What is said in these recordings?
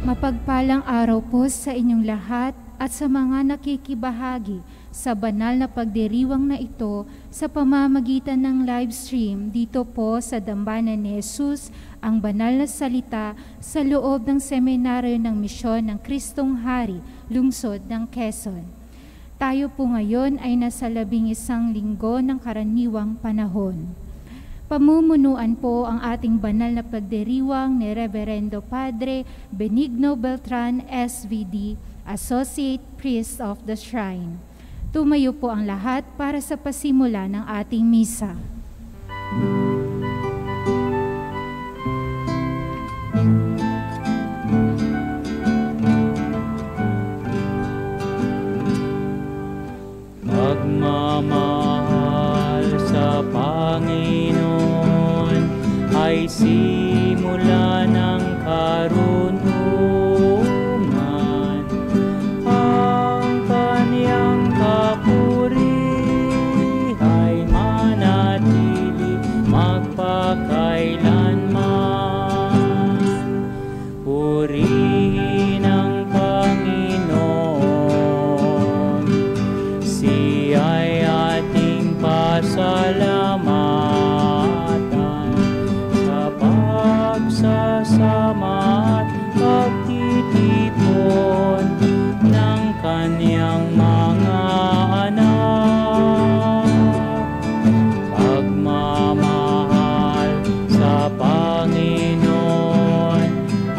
Mapagpalang araw po sa inyong lahat at sa mga nakikibahagi sa banal na pagdiriwang na ito sa pamamagitan ng live stream dito po sa Dambana ni Jesus, ang banal na salita sa loob ng seminaryo ng misyon ng Kristong Hari, lungsod ng Quezon. Tayo po ngayon ay nasa 11 linggo ng karaniwang panahon. Pamumunuan po ang ating banal na pagdiriwang ni Reverendo Padre Benigno Beltran, SVD, Associate Priest of the Shrine. Tumayo po ang lahat para sa pasimula ng ating misa. Pagmamahal sa Panginoon ay simula ng karunungan. Ang Kanyang papuri ay manatili magpakailanman. Purihin ang Panginoon, siya ay ating pasalamatan sa pagsasama at pagtitipon ng Kanyang mga anak. Pagmamahal sa Panginoon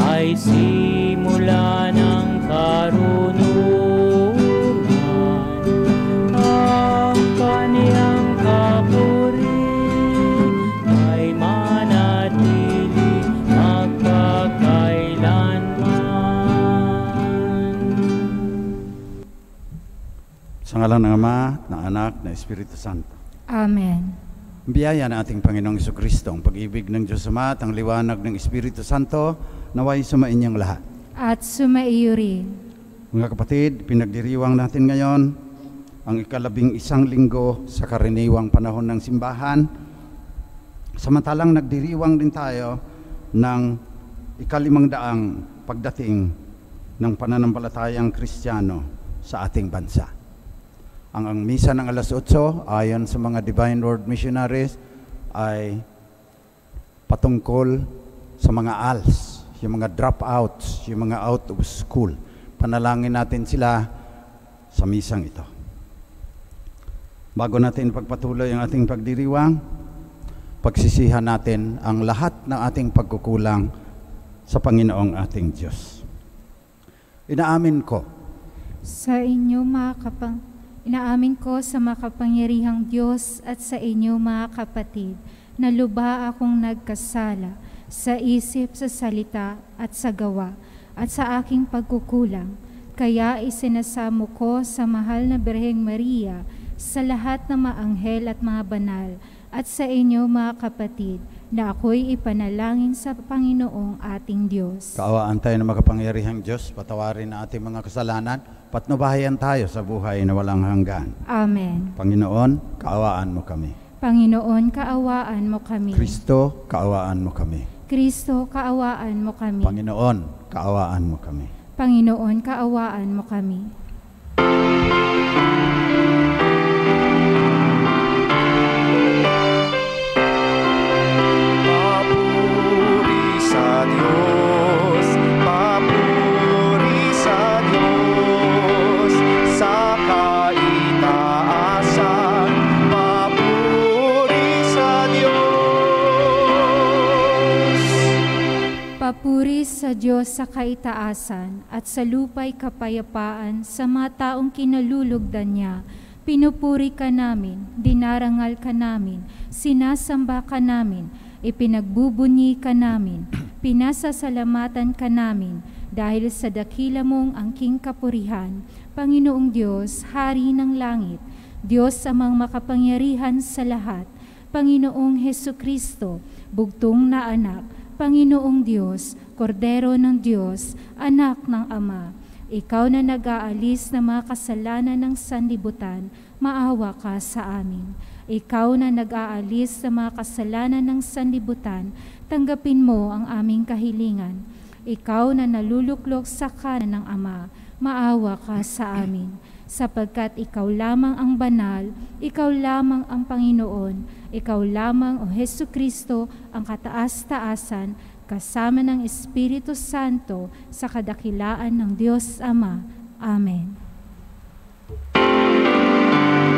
ay simula ng karunungan. Ang Kanyang papuri ay manatili magpakailanman. Sa ngalan ng Ama, ng Anak, ng Espiritu Santo. Amen. Ang biyaya ng ating Panginoong Jesucristo, ang pag-ibig ng Diyos Ama at ang liwanag ng Espiritu Santo, naway sumainyong lahat. At sumaiyo rin. Mga kapatid, pinagdiriwang natin ngayon ang ika-11 linggo sa karaniwang panahon ng simbahan. Samantalang nagdiriwang din tayo ng ika-500 pagdating ng pananampalatayang Kristiyano sa ating bansa. Ang misa ng alas 8 ayon sa mga Divine Word Missionaries ay patungkol sa mga ALS, yung mga dropouts, yung mga out of school. Panalangin natin sila sa misang ito. Bago natin pagpatuloy ang ating pagdiriwang, pagsisihan natin ang lahat ng ating pagkukulang sa Panginoong ating Diyos. Inaamin ko sa makapangyarihang Diyos at sa inyo mga kapatid, na lubha akong nagkasala sa isip, sa salita at sa gawa at sa aking pagkukulang. Kaya isinasamo ko sa mahal na Birheng Maria, sa lahat ng mga anghel at mga banal, at sa inyo mga kapatid, na ako'y ipanalangin sa Panginoong ating Diyos. Kaawaan tayo ng makapangyarihang Diyos, patawarin na ating mga kasalanan, patnubahayan tayo sa buhay na walang hanggan. Amen. Panginoon, kaawaan mo kami. Panginoon, kaawaan mo kami. Kristo, kaawaan mo kami. Kristo, kaawaan mo kami. Panginoon, kaawaan mo kami. Panginoon, kaawaan mo kami. Papuri sa Diyos sa kaitaasan at sa lupa'y kapayapaan sa mga taong kinalulugdan niya. Pinupuri ka namin, dinarangal ka namin, sinasamba ka namin, ipinagbubunyi ka namin, pinasasalamatan ka namin, dahil sa dakila mong angking kapurihan, Panginoong Diyos, Hari ng langit, Diyos amang makapangyarihan sa lahat, Panginoong Hesukristo, bugtong na anak, Panginoong Diyos, Kordero ng Diyos, Anak ng Ama, Ikaw na nag-aalis ng mga kasalanan ng sanlibutan, maawa ka sa amin. Ikaw na nag-aalis ng mga kasalanan ng sanlibutan, tanggapin mo ang aming kahilingan. Ikaw na naluluklok sa kanan ng Ama, maawa ka sa amin. Sapagkat ikaw lamang ang banal, ikaw lamang ang Panginoon, ikaw lamang, O Hesukristo, ang kataas-taasan, kasama ng Espiritu Santo, sa kadakilaan ng Diyos Ama. Amen.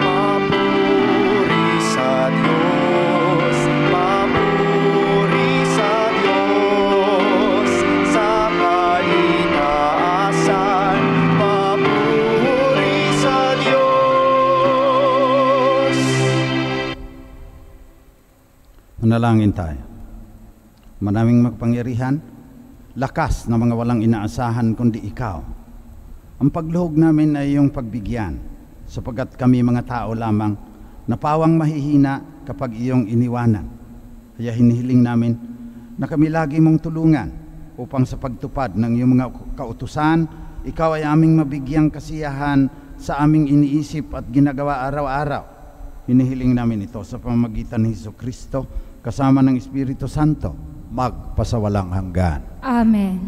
Papuri sa Diyos, papuri sa Diyos, sa kaitaasan, papuri sa Diyos. Manalangin tayo. Manaming magpangyarihan, lakas na mga walang inaasahan kundi ikaw. Ang pagluhog namin ay iyong pagbigyan, sapagkat kami mga tao lamang na pawang mahihina kapag iyong iniwanan. Kaya hinihiling namin na kami lagi mong tulungan upang sa pagtupad ng iyong mga kautusan, ikaw ay aming mabigyang kasiyahan sa aming iniisip at ginagawa araw-araw. Hinihiling namin ito sa pamamagitan ni Hesukristo kasama ng Espiritu Santo, magpasawalang hanggan. Amen.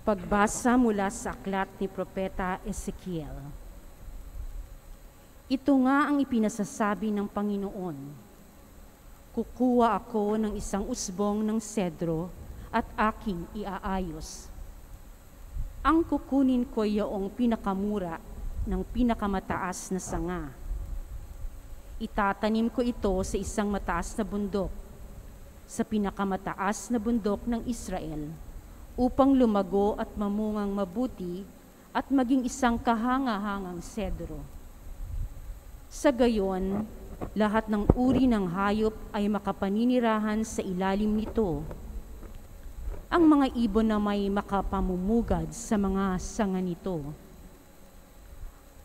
Pagbasa mula sa aklat ni Propeta Ezekiel. Ito nga ang ipinasasabi ng Panginoon. Kukuha ako ng isang usbong ng sedro at aking iaayos. Ang kukunin ko yaong pinakamura ng pinakamataas na sanga. Itatanim ko ito sa isang mataas na bundok, sa pinakamataas na bundok ng Israel, upang lumago at mamungang mabuti at maging isang kahanga-hangang sedro. Sa gayon, lahat ng uri ng hayop ay makapaninirahan sa ilalim nito. Ang mga ibon na may makapamumugad sa mga sanga nito.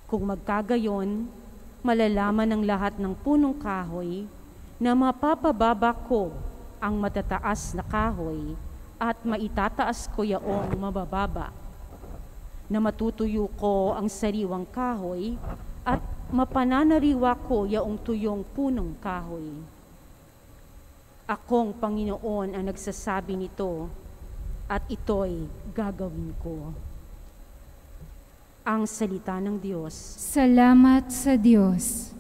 Kung magkagayon, malalaman ng lahat ng punong kahoy na mapapababa ko ang matataas na kahoy at maitataas ko yaong mabababa, na matutuyo ko ang sariwang kahoy at mapananariwa ko yaong tuyong punong kahoy. Akong Panginoon ang nagsasabi nito, at ito'y gagawin ko. Ang salita ng Diyos. Salamat sa Diyos.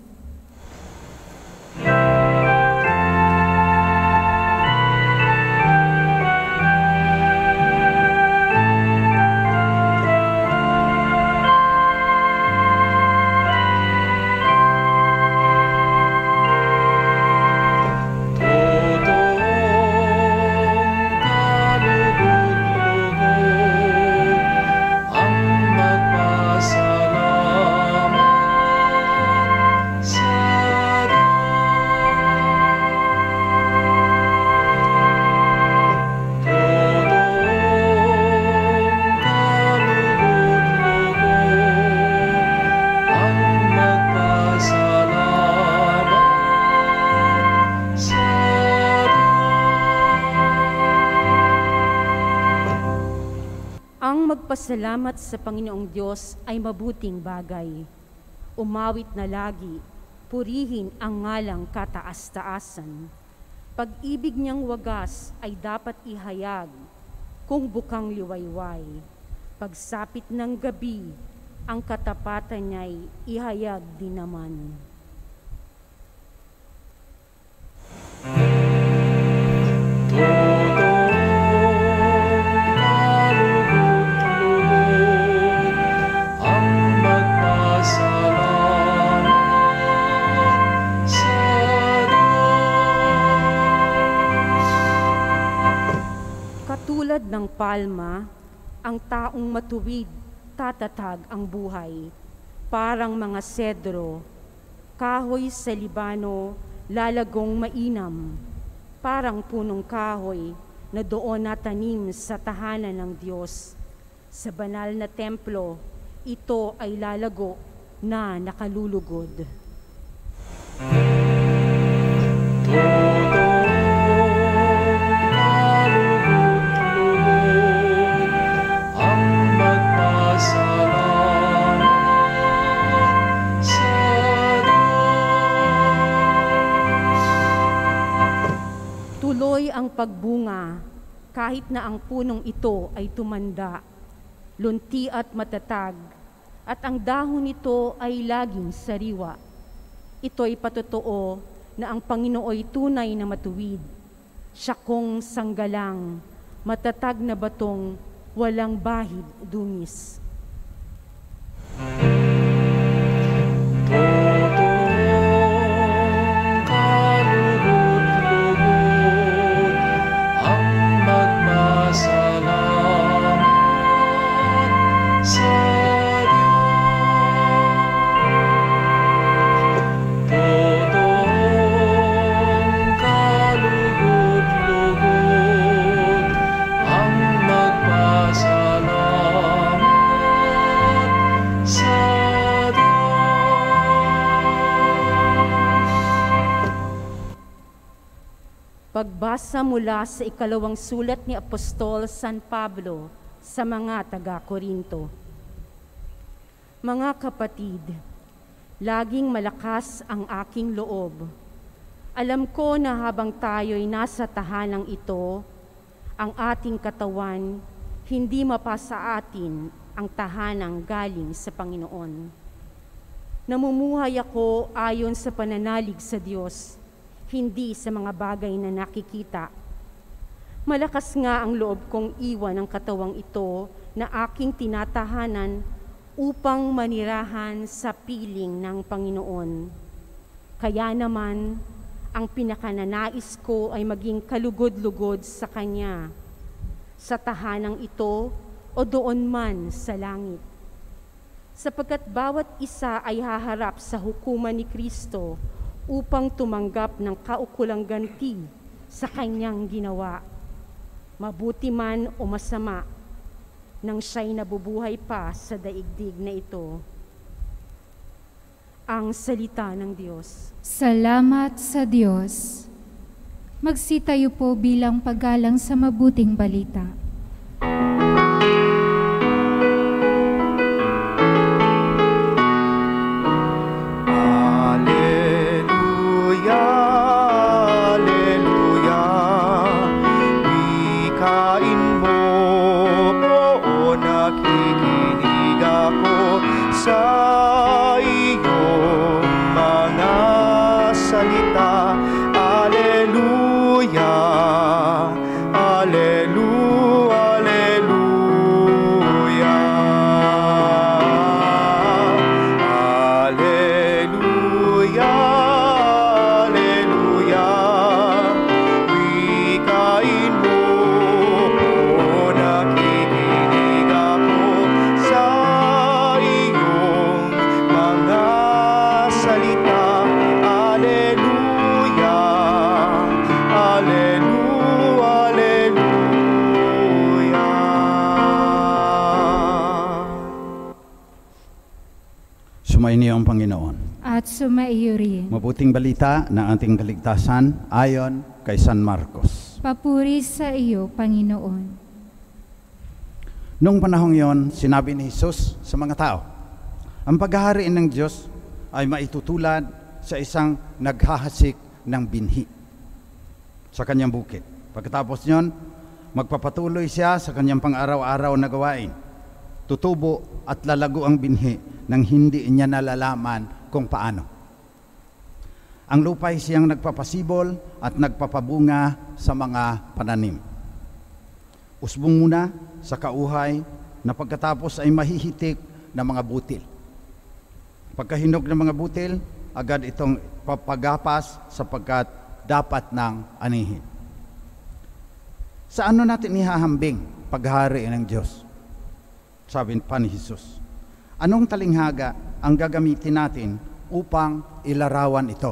Magpasalamat sa Panginoong Diyos ay mabuting bagay. Umawit na lagi, purihin ang ngalang kataas-taasan. Pag-ibig niyang wagas ay dapat ihayag, kung bukang liwayway. Pagsapit ng gabi, ang katapatan niya'y ihayag din naman. Katulad ng palma, ang taong matuwid, tatatag ang buhay. Parang mga sedro, kahoy sa Libano, lalagong mainam. Parang punong kahoy na doon natanim sa tahanan ng Diyos. Sa banal na templo, ito ay lalago na nakalulugod. Ang magpasalamat sa pagbunga kahit na ang punong ito ay tumanda, lunti at matatag, at ang dahon nito ay laging sariwa. Ito'y patotoo na ang Panginooy tunay na matuwid. Siya kong sanggalang, matatag na batong walang bahid dungis. Pagbasa mula sa ikalawang sulat ni Apostol San Pablo sa mga taga-Korinto. Mga kapatid, laging malakas ang aking loob. Alam ko na habang tayo'y nasa tahanang ito, ang ating katawan, hindi mapasa atin ang tahanang galing sa Panginoon. Namumuhay ako ayon sa pananalig sa Diyos, hindi sa mga bagay na nakikita. Malakas nga ang loob kong iwan ang katawang ito na aking tinatahanan upang manirahan sa piling ng Panginoon. Kaya naman, ang pinakananais ko ay maging kalugod-lugod sa Kanya, sa tahanang ito o doon man sa langit. Sapagkat bawat isa ay haharap sa hukuman ni Kristo upang tumanggap ng kaukulang ganti sa kanyang ginawa, mabuti man o masama, nang siya'y nabubuhay pa sa daigdig na ito. Ang salita ng Diyos. Salamat sa Diyos. Magsitayo po bilang paggalang sa mabuting balita. Sumainyo ang Panginoon. At sumaiyo rin. Mabuting balita ng ating kaligtasan ayon kay San Marcos. Papuri sa iyo, Panginoon. Noong panahong yon, sinabi ni Jesus sa mga tao, ang paghaharian ng Diyos ay maitutulad sa isang naghahasik ng binhi sa kanyang bukid. Pagkatapos nyon, magpapatuloy siya sa kanyang pang-araw-araw na gawain. Tutubo at lalago ang binhi nang hindi niya nalalaman kung paano. Ang lupa'y siyang nagpapasibol at nagpapabunga sa mga pananim. Usbong muna sa kauhay na pagkatapos ay mahihitik ng mga butil. Pagkahinog ng mga butil, agad itong papagapas sapagkat dapat nang anihin. Sa ano natin ihahambing paghahari ng Diyos? Sabi pa ni Jesus. Anong talinghaga ang gagamitin natin upang ilarawan ito?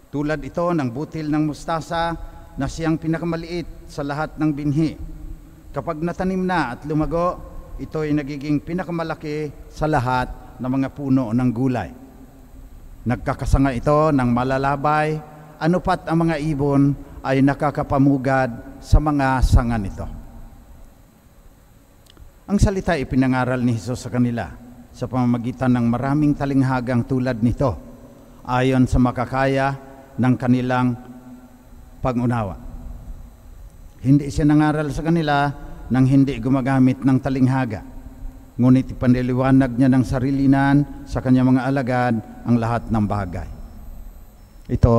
Tulad ito ng butil ng mustasa na siyang pinakamaliit sa lahat ng binhi. Kapag natanim na at lumago, ito ay nagiging pinakamalaki sa lahat ng mga puno ng gulay. Nagkakasanga ito ng malalabay, anupat ang mga ibon ay nakakapamugad sa mga sanga nito. Ang salita ay pinangaral ni Jesus sa kanila sa pamamagitan ng maraming talinghagang tulad nito ayon sa makakaya ng kanilang pag-unawa. Hindi siya nangaral sa kanila nang hindi gumagamit ng talinghaga. Ngunit ipaniliwanag niya ng sarilinan sa kanyang mga alagad ang lahat ng bagay. Ito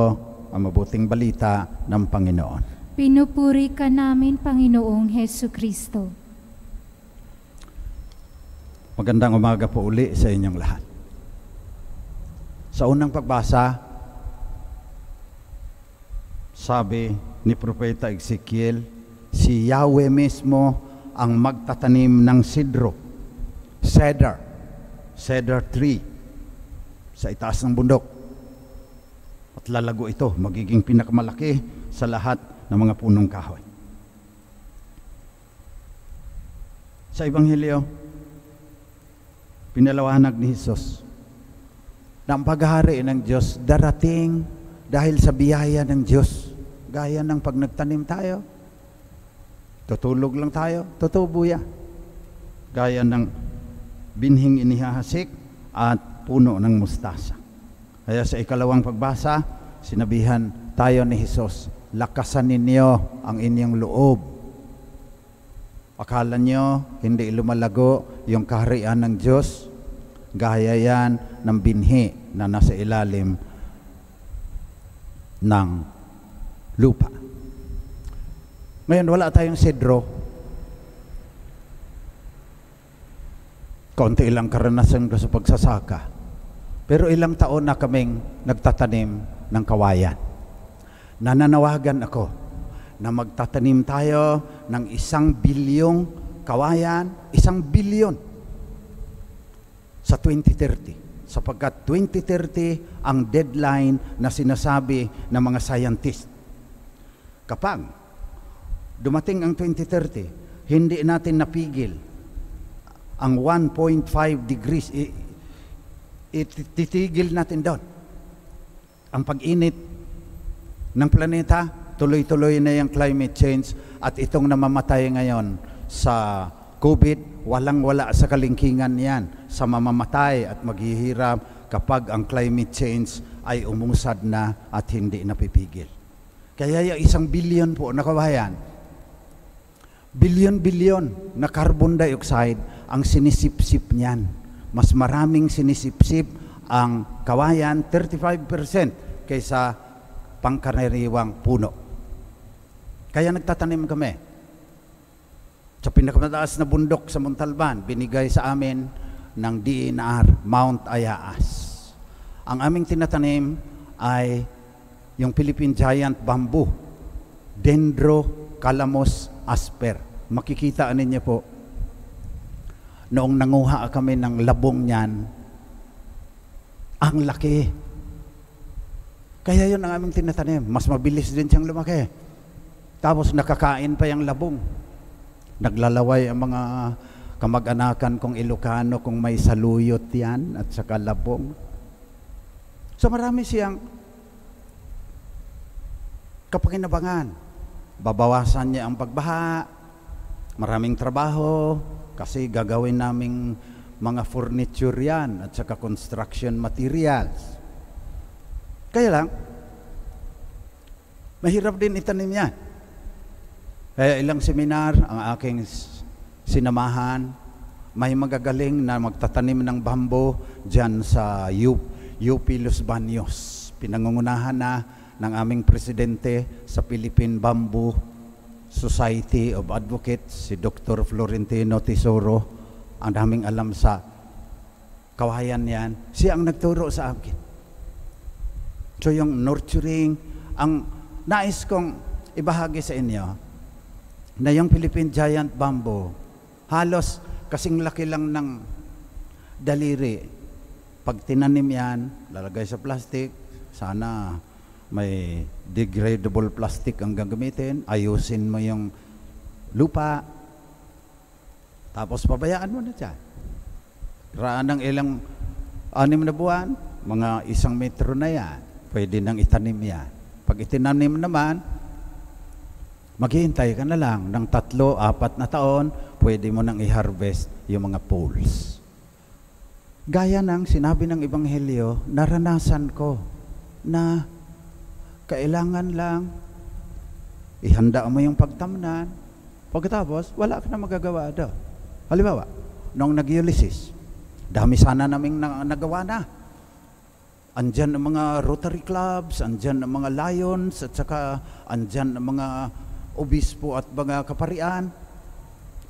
ang mabuting balita ng Panginoon. Pinupuri ka namin, Panginoong Hesu Kristo. Magandang umaga po uli sa inyong lahat. Sa unang pagbasa, sabi ni Propeta Ezekiel, si Yahweh mismo ang magtatanim ng cedar tree sa itaas ng bundok. At lalago ito, magiging pinakamalaki sa lahat ng mga punong kahoy. Sa Ebanghelyo, pinalawanag ni Jesus na ang paghahari ng Diyos darating dahil sa biyaya ng Diyos. Gaya ng pag nagtanim tayo, tutulog lang tayo, tutubo yan. Gaya ng binhing inihahasik at puno ng mustasa. Kaya sa ikalawang pagbasa, sinabihan tayo ni Jesus, lakasan ninyo ang inyong loob. Akala nyo hindi lumalago yung kaharian ng Diyos? Gaya yan ng binhi na nasa ilalim ng lupa. Ngayon, wala tayong sedro. Kaunti ilang karanasan ko sa pagsasaka. Pero ilang taon na kaming nagtatanim ng kawayan. Nananawagan ako na magtatanim tayo ng 1 bilyong kawayan, 1 bilyon sa 2030. Sapagkat 2030 ang deadline na sinasabi ng mga scientist. Kapag dumating ang 2030, hindi natin napigil ang 1.5 degrees, ititigil natin doon. Ang pag-init ng planeta, tuloy-tuloy na yung climate change, at itong namamatay ngayon sa COVID, walang-wala sa kalingkingan yan, sa mamamatay at maghihirap kapag ang climate change ay umusad na at hindi napipigil. Kaya yung 1 bilyon po na kawayan, bilyon-bilyon na carbon dioxide ang sinisipsip niyan. Mas maraming sinisipsip ang kawayan, 35% kaysa pangkaraniwang puno. Kaya nagtatanim kami. Sa pinakamataas na bundok sa Montalban, binigay sa amin ng DNR, Mount Ayaas. Ang aming tinatanim ay yung Philippine Giant Bamboo, Dendrocalamus asper. Makikita ninyo po, noong nanguha kami ng labong niyan, ang laki. Kaya yun ang aming tinatanim. Mas mabilis din siyang lumaki. Tapos nakakain pa yung labong. Naglalaway ang mga kamag-anakan kong Ilocano kung may saluyot yan at saka labong. So marami siyang kapakinabangan. Babawasan niya ang pagbaha, maraming trabaho, kasi gagawin naming mga furniture yan at saka construction materials. Kaya lang, mahirap din itanim yan. Kaya ilang seminar ang aking sinamahan, may magagaling na magtatanim ng bambo dyan sa UP Los Baños. Pinangungunahan na ng aming presidente sa Philippine Bamboo Society of Advocates, si Dr. Florentino Tesoro. Ang daming alam sa kawayan yan. Siya ang nagturo sa akin. So yung nurturing, ang nais kong ibahagi sa inyo, na yung Philippine Giant Bamboo, halos kasing laki lang ng daliri. Pag tinanim yan, lalagay sa plastic, sana may degradable plastic ang gagamitin, ayusin mo yung lupa, tapos pabayaan mo na dyan. Raan ng ilang 6 na buwan, mga 1 metro na yan, pwede nang itanim yan. Pag itinanim naman, maghihintay ka na lang ng 3-4 na taon, pwede mo nang i-harvest yung mga poles. Gaya ng sinabi ng Ebanghelyo, naranasan ko na kailangan lang ihanda mo yung pagtamnan. Pagkatapos, wala ka na magagawa daw. Halimbawa, noong nag-Ulysses, dami sana naming nagawa na. Andyan ang mga Rotary Clubs, andyan ang mga Lions, at saka andyan ang mga obispo at mga kaparian.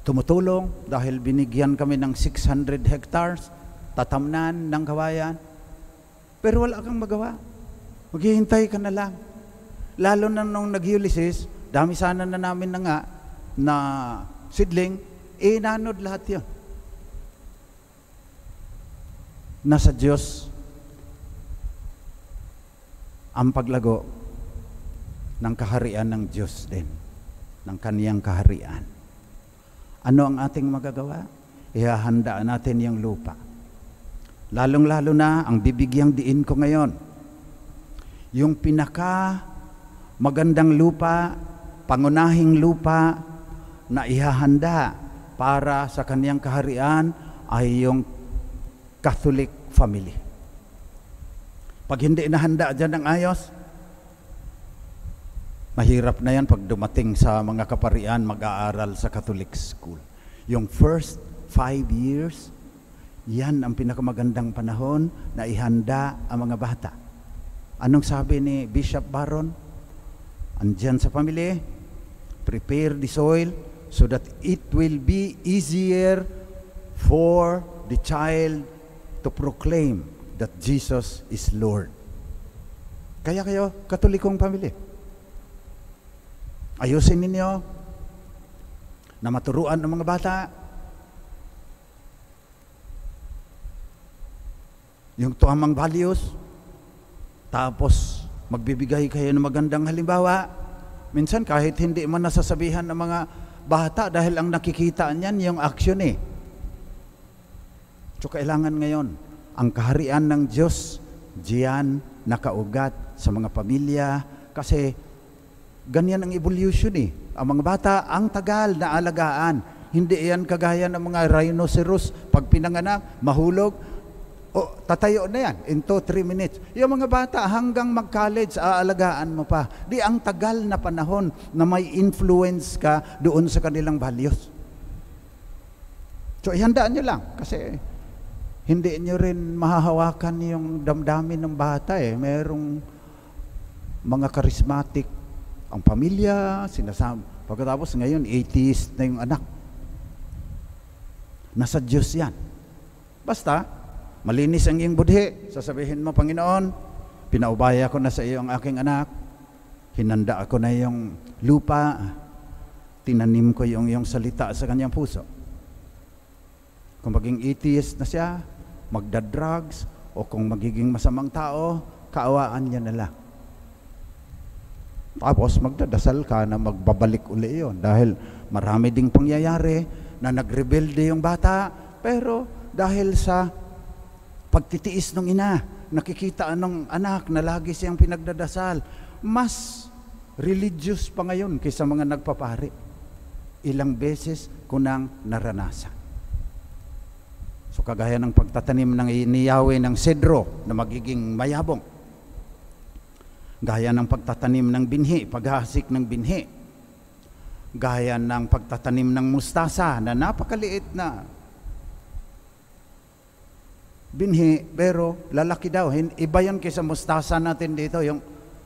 Tumutulong dahil binigyan kami ng 600 hectares, tatamnan ng kawayan. Pero wala kang magawa. Maghihintay ka na lang. Lalo na nung nag-Ulysses, dami sana na namin na nga na seedling, nanod lahat yun. Nasa Diyos ang paglago ng kaharian ng Diyos din, ng kaniyang kaharian. Ano ang ating magagawa? Ihahanda natin yung lupa. Lalong-lalo na ang bibigyang diin ko ngayon. Yung pinaka magandang lupa, pangunahing lupa na ihahanda para sa kaniyang kaharian ay yung Catholic family. Pag hindi nahanda dyan ng ayos, mahirap na yan pag dumating sa mga kaparian mag-aaral sa Catholic school. Yung first 5 years, yan ang pinakamagandang panahon na ihanda ang mga bata. Anong sabi ni Bishop Baron? Andyan sa family, prepare the soil so that it will be easier for the child to proclaim that Jesus is Lord. Kaya kayo, Katolikong pamilya, ayusin ninyo na maturuan ng mga bata yung tamang values, tapos magbibigay kayo ng magandang halimbawa. Minsan kahit hindi man nasasabihan ng mga bata dahil ang nakikita niyan yung action eh. So kailangan ngayon ang kaharian ng Diyos diyan nakaugat sa mga pamilya, kasi ganyan ang evolution eh. Ang mga bata ang tagal na alagaan. Hindi yan kagaya ng mga rhinoceros, pag pinanganak mahulog, tatayo na yan in 2-3 minutes. Yung mga bata hanggang mag-college aalagaan mo pa. Di ang tagal na panahon na may influence ka doon sa kanilang values. So ihandaan nyo lang, kasi hindi nyo rin mahahawakan yung damdamin ng bata eh. Merong mga charismatic ang pamilya, sinasama. Pagkatapos ngayon, atheist na yung anak. Nasa Diyos yan. Basta, malinis ang iyong budhi. Sasabihin mo, Panginoon, pinaubaya ko na sa iyo ang aking anak. Hinanda ako na yung lupa. Tinanim ko yung iyong salita sa kanyang puso. Kung maging atheist na siya, magda-drugs, o kung magiging masamang tao, kaawaan niya na lang. Tapos magdadasal ka na magbabalik uli yun. Dahil marami ding pangyayari na nagrebelde yung bata, pero dahil sa pagtitiis ng ina, nakikita ng anak na lagi siyang pinagdadasal, mas religious pa ngayon kaysa mga nagpapari. Ilang beses ko nang naranasan. So kagaya ng pagtatanim ng Yahweh ng sedro na magiging mayabong. Gaya ng pagtatanim ng binhi, paghahasik ng binhi. Gaya ng pagtatanim ng mustasa na napakaliit na binhi, pero lalaki daw. Iba yun kaysa mustasa natin dito. Yung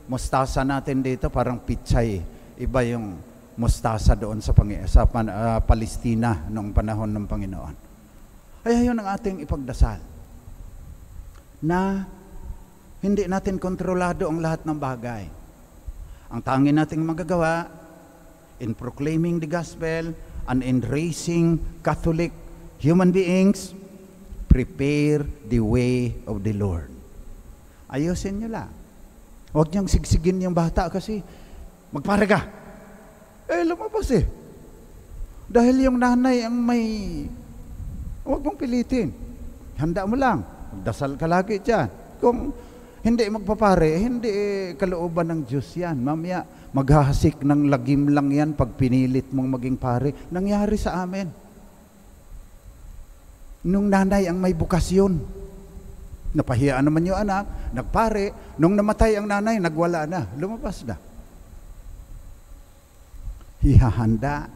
mustasa natin dito parang pitsay. Iba yung mustasa doon sa Palestina noong panahon ng Panginoon. Kaya yun ang ating ipagdasal. Na hindi natin kontrolado ang lahat ng bagay. Ang tanging nating magagawa in proclaiming the gospel and in raising Catholic human beings, prepare the way of the Lord. Ayusin nyo lang. Huwag niyang sigsigin yung bata kasi magpare ka. Lumabas eh. Dahil yung nanay ang may... Huwag mong pilitin. Handa mo lang. Magdasal ka lagi dyan. Kung hindi magpapare, hindi kalooban ng Diyos yan. Mamaya, maghahasik ng lagim lang yan pag pinilit mong maging pare. Nangyari sa amin. Nung nanay ang may bukasyon, napahiyaan naman yung anak, nagpare. Nung namatay ang nanay, nagwala na. Lumabas na. ihahanda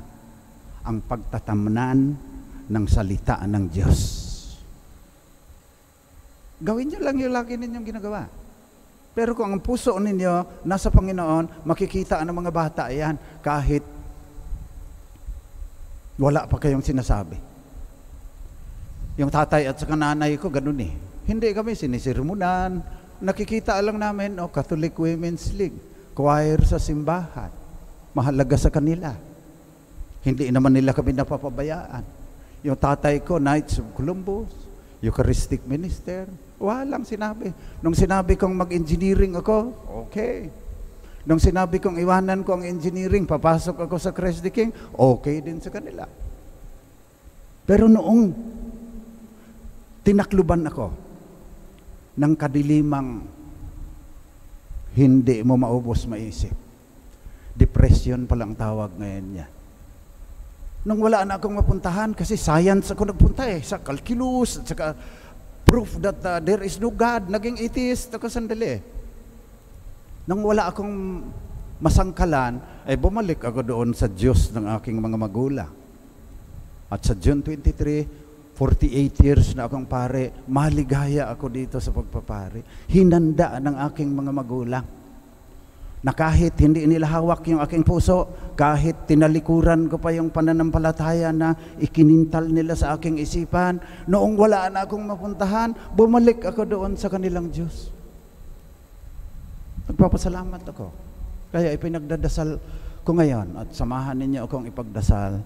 ang pagtatamnan ng salita ng Diyos. Gawin niyo lang yung lagi ninyong ginagawa. Pero kung ang puso ninyo nasa Panginoon, makikita ang mga bata yan kahit wala pa kayong sinasabi. Yung tatay at saka nanay ko, ganun eh. Hindi kami sinisirmunan. Nakikita lang namin, Catholic Women's League, choir sa simbahan. Mahalaga sa kanila. Hindi naman nila kami napapabayaan. Yung tatay ko, Knights of Columbus, Eucharistic Minister, walang sinabi. Nung sinabi kong mag-engineering ako, okay. Nung sinabi kong iwanan ko ang engineering, papasok ako sa Christ the King, okay din sa kanila. Pero noong tinakluban ako ng kadilimang hindi mo maubos maisip, depression palang tawag ngayon niya. Nung wala na akong mapuntahan, kasi science ako nagpunta sa calculus, at saka proof that there is no God, naging atheist ako sandali. Nung wala akong masangkalan, ay bumalik ako doon sa Diyos ng aking mga magulang. At sa June 23, 48 years na akong pare, maligaya ako dito sa pagpapare. Hinanda ng aking mga magulang. Na kahit hindi nila hawak yung aking puso, kahit tinalikuran ko pa yung pananampalataya na ikinintal nila sa aking isipan, noong wala na akong mapuntahan, bumalik ako doon sa kanilang Diyos. Nagpapasalamat ako. Kaya ipinagdadasal ko ngayon at samahan ninyo akong ipagdasal,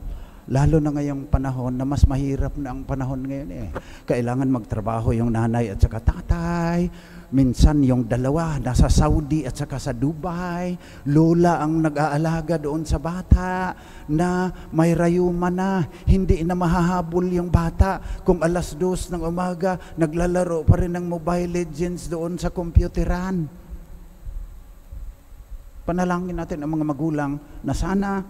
lalo na ngayong panahon na mas mahirap na ang panahon ngayon Kailangan magtrabaho yung nanay at saka tatay. Minsan yung dalawa nasa Saudi at saka sa Dubai. Lola ang nag-aalaga doon sa bata na may rayuma na. Hindi na mahahabol yung bata kung 2:00 ng umaga naglalaro pa rin ng Mobile Legends doon sa computeran. Panalangin natin ang mga magulang na sana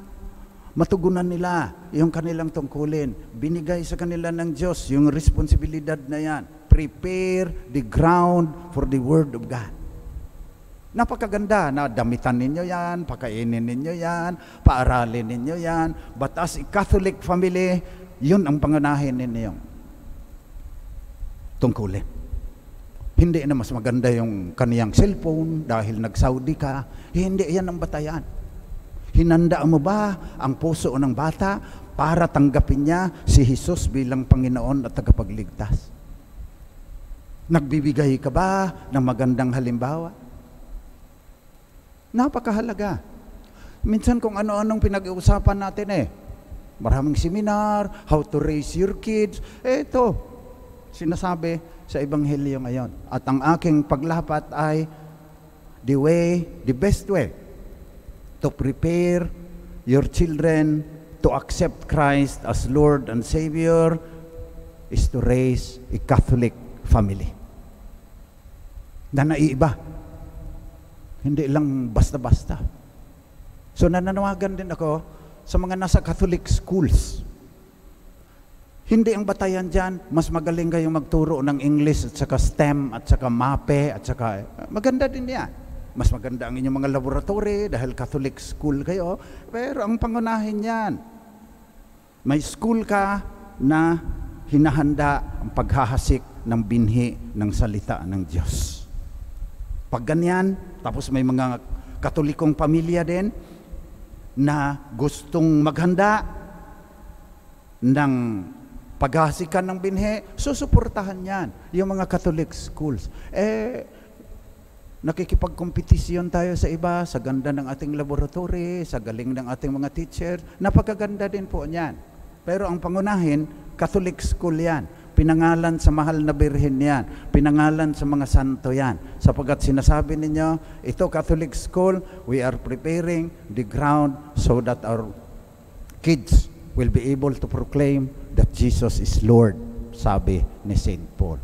matugunan nila yung kanilang tungkulin. Binigay sa kanila ng Diyos yung responsibilidad na yan. Prepare the ground for the Word of God. Napakaganda na damitan ninyo yan, pakainin ninyo yan, paaralin ninyo yan. But as a Catholic family, yun ang pangunahin ninyong tungkulin. Hindi na mas maganda yung kaniyang cellphone dahil nag-Saudi ka. Hindi yan ang batayan. Hinanda mo ba ang puso ng bata para tanggapin niya si Jesus bilang Panginoon at tagapagligtas? Nagbibigay ka ba ng magandang halimbawa? Napakahalaga. Minsan kung ano-anong pinag-uusapan natin maraming seminar, how to raise your kids. Ito, sinasabi sa Ebanghelyo ngayon. At ang aking paglapat ay the best way to prepare your children to accept Christ as Lord and Savior is to raise a Catholic family. Na naiiba. Hindi lang basta-basta. So nananawagan din ako sa mga nasa Catholic schools. Hindi ang batayan dyan, mas magaling kayong magturo ng English at saka STEM at saka MAPE at saka maganda din yan. Mas maganda ang inyong mga laboratory dahil Catholic school kayo. Pero ang pangunahin yan, may school ka na hinahanda ang paghahasik ng binhi ng salita ng Diyos. Pag ganyan, tapos may mga Katolikong pamilya din na gustong maghanda ng paghahasikan ng binhi, susuportahan yan yung mga Catholic schools. Nakikipagkompetisyon tayo sa iba, sa ganda ng ating laboratory, sa galing ng ating mga teacher. Napakaganda din po niyan. Pero ang pangunahin, Catholic school yan. Pinangalan sa mahal na birhen yan. Pinangalan sa mga santo yan. Sapagkat sinasabi ninyo, ito Catholic school, we are preparing the ground so that our kids will be able to proclaim that Jesus is Lord, sabi ni St. Paul.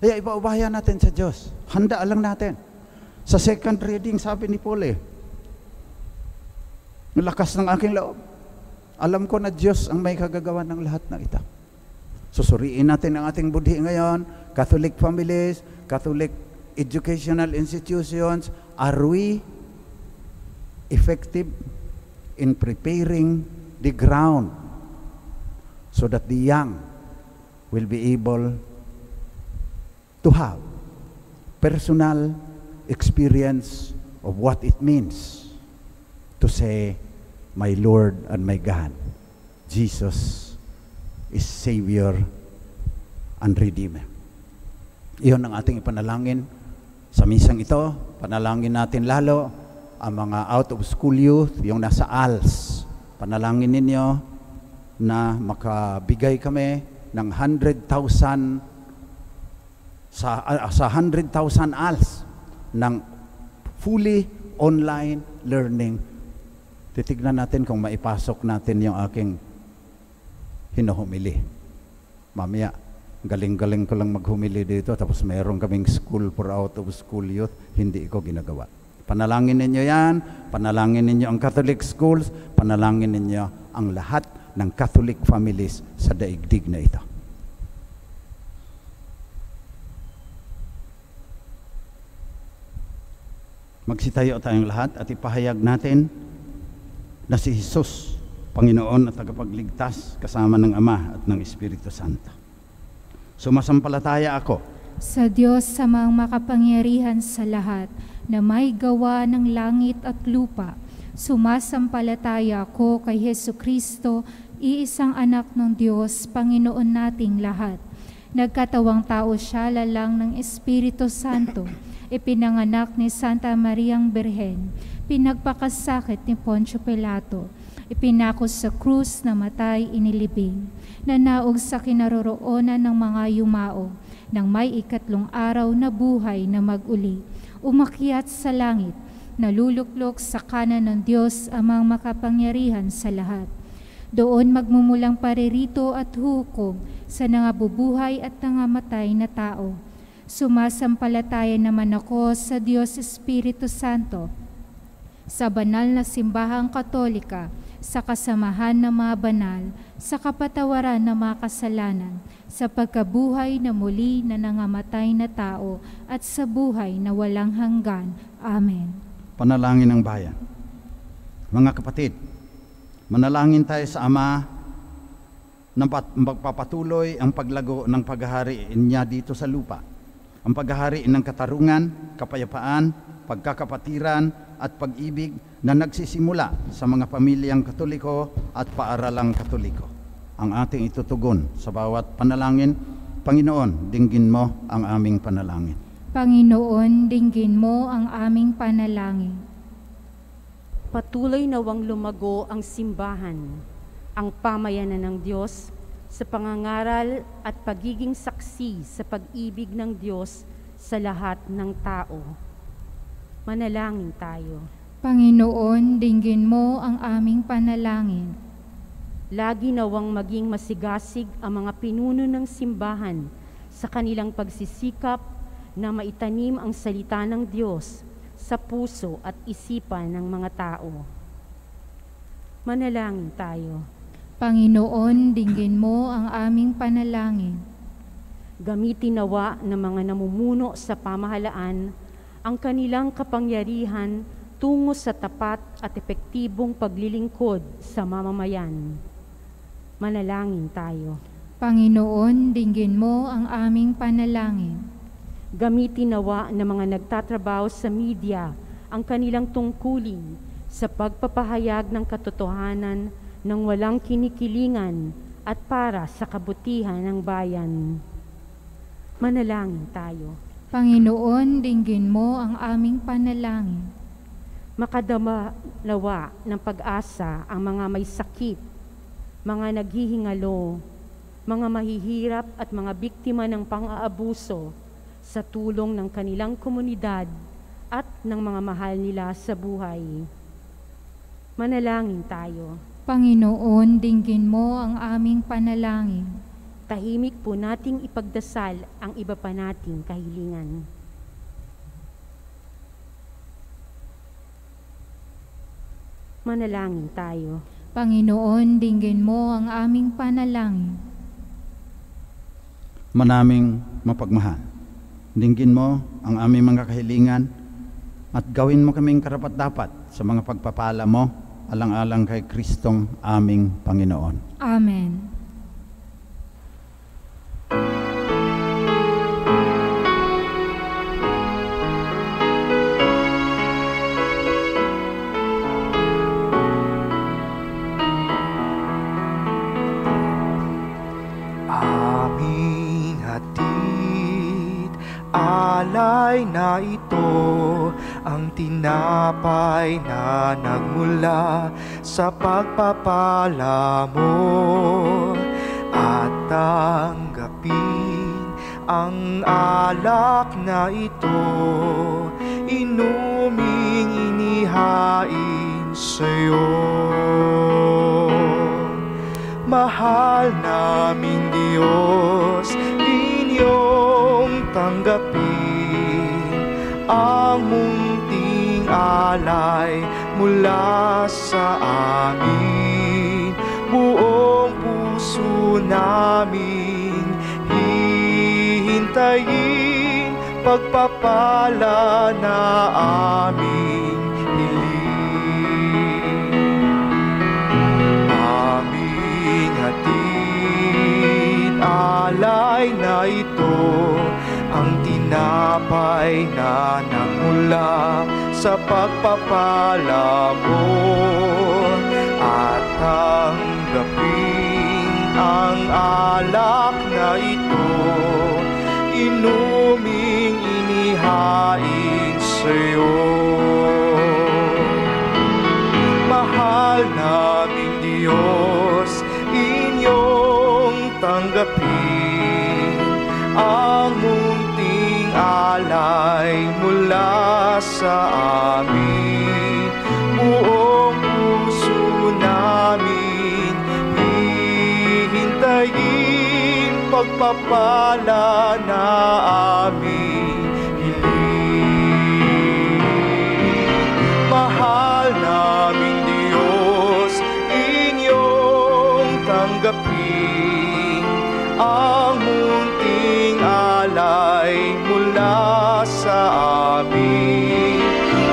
Kaya ipaubaya natin sa Diyos. Handa lang natin. Sa second reading, sabi ni Paul lakas ng aking loob. Alam ko na Diyos ang may kagagawa ng lahat ng ito. Susuriin natin ang ating budhi ngayon, Catholic families, Catholic educational institutions. Are we effective in preparing the ground so that the young will be able to have personal experience of what it means to say, my Lord and my God, Jesus is Savior and Redeemer. Iyon ang ating ipanalangin sa misang ito. Panalangin natin lalo ang mga out of school youth, yung nasa ALS. Panalangin ninyo na makabigay kami ng 100,000 sa 100,000 ALS ng fully online learning. Titignan natin kung maipasok natin yung aking hinuhumili. Mamaya, galing-galing ko lang maghumili dito, tapos mayroon kaming school for out of school youth, hindi ko ginagawa. Panalangin ninyo yan, panalangin ninyo ang Catholic schools, panalangin ninyo ang lahat ng Catholic families sa daigdig na ito. Magsitayo tayong lahat at ipahayag natin na si Jesus, Panginoon at tagapagligtas, kasama ng Ama at ng Espiritu Santo. Sumasampalataya ako sa Diyos samang makapangyarihan sa lahat, na may gawa ng langit at lupa. Sumasampalataya ako kay Jesucristo, iisang anak ng Diyos, Panginoon nating lahat. Nagkatawang tao siya lalang ng Espiritu Santo, ipinanganak ni Santa Mariang Birhen, pinagpakasakit ni Poncio Pilato, ipinakos sa krus na matay inilibing, nanaog sa kinaroroonan ng mga yumao, nang may ikatlong araw na buhay na mag-uli, umakyat sa langit, naluluklok sa kanan ng Diyos amang makapangyarihan sa lahat. Doon magmumulang paririto at hukom sa nangabubuhay at nangamatay na tao. Sumasampalataya naman ako sa Diyos Espiritu Santo, sa banal na simbahang katolika, sa kasamahan ng mga banal, sa kapatawaran ng mga kasalanan, sa pagkabuhay na muli na nangamatay na tao, at sa buhay na walang hanggan. Amen. Panalangin ng bayan. Mga kapatid, manalangin tayo sa Ama na magpapatuloy ang paglago ng paghahari niya dito sa lupa. Ang paghahari ng katarungan, kapayapaan, pagkakapatiran at pag-ibig na nagsisimula sa mga pamilyang Katoliko at paaralang Katoliko. Ang ating itutugon sa bawat panalangin. Panginoon, dinggin mo ang aming panalangin. Panginoon, dinggin mo ang aming panalangin. Patuloy nawang lumago ang simbahan, ang pamayanan ng Diyos, sa pangangaral at pagiging saksi sa pag-ibig ng Diyos sa lahat ng tao. Manalangin tayo. Panginoon, dinggin mo ang aming panalangin. Lagi nawang maging masigasig ang mga pinuno ng simbahan sa kanilang pagsisikap na maitanim ang salita ng Diyos sa puso at isipan ng mga tao. Manalangin tayo. Panginoon, dinggin mo ang aming panalangin. Gamitin nawa ng mga namumuno sa pamahalaan ang kanilang kapangyarihan tungo sa tapat at epektibong paglilingkod sa mamamayan. Manalangin tayo. Panginoon, dinggin mo ang aming panalangin. Gamitin nawa ng mga nagtatrabaho sa media ang kanilang tungkulin sa pagpapahayag ng katotohanan ng walang kinikilingan at para sa kabutihan ng bayan. Manalangin tayo. Panginoon, dinggin mo ang aming panalangin. Makadama nawa ng pag-asa ang mga may sakit, mga naghihingalo, mga mahihirap at mga biktima ng pang-aabuso sa tulong ng kanilang komunidad at ng mga mahal nila sa buhay. Manalangin tayo. Panginoon, dinggin mo ang aming panalangin. Tahimik po nating ipagdasal ang iba pa nating kahilingan. Manalangin tayo. Panginoon, dinggin mo ang aming panalangin. Manaming mapagmahal, dinggin mo ang aming mga kahilingan at gawin mo kaming karapat-dapat sa mga pagpapala mo alang-alang kay Kristong aming Panginoon. Amen. Aming hatid, alay na ito, ang tinapay na nagmula sa pagpapala mo. At tanggapin ang alak na ito, inuming inihain sa'yo. Mahal naming Diyos, inyong tanggapin ang munting alay mula sa amin. Buong puso naming hihintayin pagpapala na aming hiling. Aming hatid, alay na ito, ang tinapay na nagmula sa pagpapala mo. At tanggapin ang alak na ito, inuming inihain sa'yo. Mahal naming Diyos, inyong tanggapin ang munting alay mula sa amin. Buong puso namin hihintayin pagpapala na aming hiling. Mahal naming Diyos, inyong tanggapin ang munting alay mula sa amin.